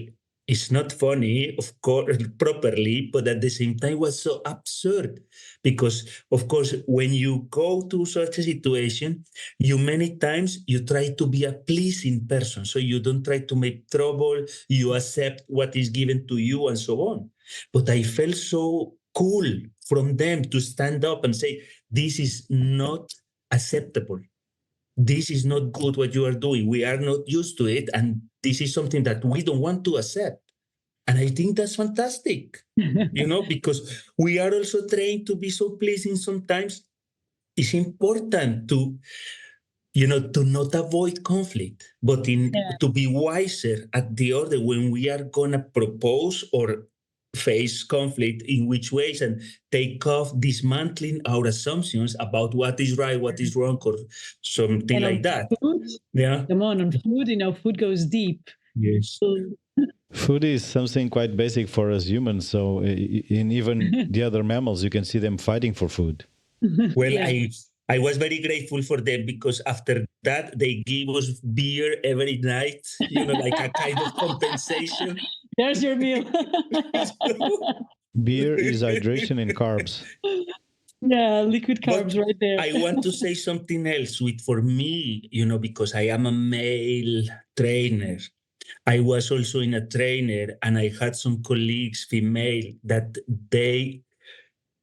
it's not funny, of course, properly, but at the same time was so absurd because, of course, when you go to such a situation, you many times you try to be a pleasing person. So you don't try to make trouble, you accept what is given to you and so on. But I felt so cool from them to stand up and say, this is not acceptable. This is not good what you are doing. We are not used to it. And this is something that we don't want to accept. And I think that's fantastic, because we are also trained to be so pleasing sometimes. It's important to, to not avoid conflict, but to be wiser at the order when we are going to propose or face conflict, in which ways, and take off dismantling our assumptions about what is right, what is wrong, or something And like that. Food, yeah. Come on food, food goes deep. Yes. Food is something quite basic for us humans. So in even the other mammals, you can see them fighting for food. Well, yeah. I was very grateful for them because after that, they gave us beer every night, like a kind of compensation. There's your meal. Beer is hydration and carbs. Yeah, liquid carbs But right there. I want to say something else with for me, because I am a male trainer. I was also in a trainer and I had some colleagues, female, that they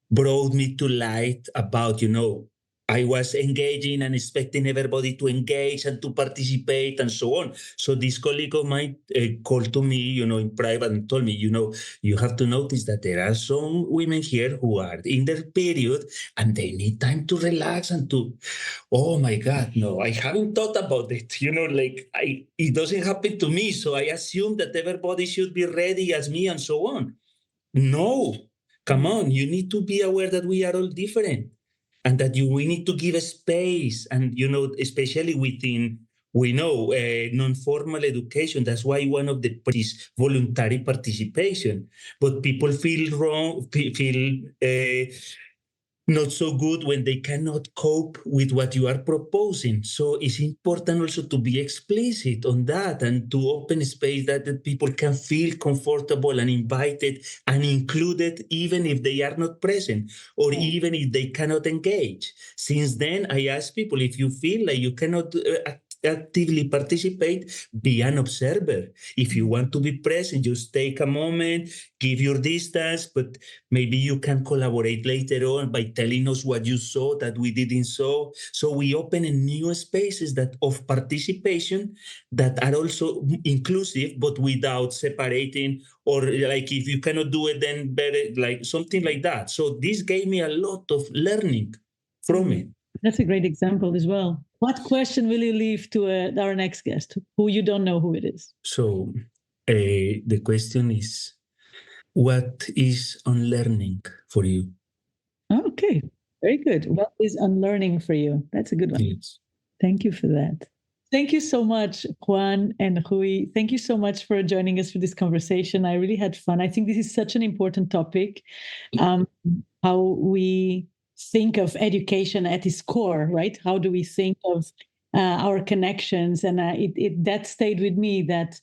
brought me to light about, I was engaging and expecting everybody to engage and to participate and so on. So this colleague of mine called to me, in private and told me, you have to notice that there are some women here who are in their period and they need time to relax and to, oh my God, no, I haven't thought about it. It doesn't happen to me. So I assume that everybody should be ready as me and so on. No, come on. You need to be aware that we are all different and that we need to give a space. And, especially within, we know non-formal education. That's why one of the is voluntary participation. But people feel wrong, feel not so good when they cannot cope with what you are proposing. So it's important also to be explicit on that and to open space that people can feel comfortable and invited and included, even if they are not present or even if they cannot engage. Since then, I ask people, if you feel like you cannot actively participate, be an observer. If you want to be present, just take a moment, give your distance, but maybe you can collaborate later on by telling us what you saw that we didn't saw. So we open in new spaces that of participation that are also inclusive, but without separating, or like if you cannot do it, then better, like something like that. So this gave me a lot of learning from it. That's a great example as well. What question will you leave to our next guest, who you don't know who it is? So the question is, what is unlearning for you? Okay, very good. What is unlearning for you? That's a good one. Yes. Thank you for that. Thank you so much, Juan and Rui. Thank you so much for joining us for this conversation. I really had fun. I think this is such an important topic, how we think of education at its core, right? How do we think of our connections? And that stayed with me, that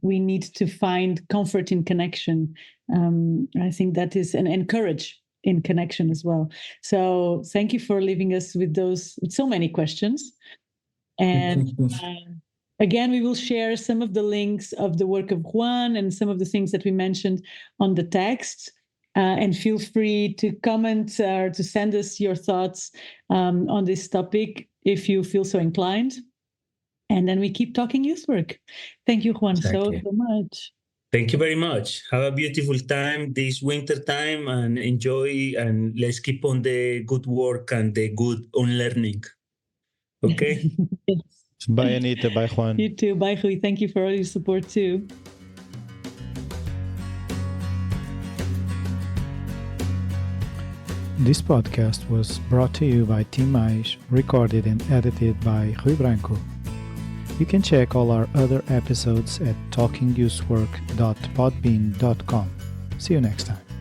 we need to find comfort in connection. I think that is, and courage in connection as well. So thank you for leaving us with so many questions. And again, we will share some of the links of the work of Juan and some of the things that we mentioned on the text. And feel free to comment or to send us your thoughts on this topic if you feel so inclined. And then we keep talking youth work. Thank you, Juan, so much. Thank you very much. Have a beautiful time this winter time and enjoy, and let's keep on the good work and the good unlearning. Okay? Yes. Bye, Anita. Bye, Juan. You too. Bye, Rui. Thank you for all your support too. This podcast was brought to you by Team Mais, recorded and edited by Rui Branco. You can check all our other episodes at talkingyouthwork.podbean.com. See you next time.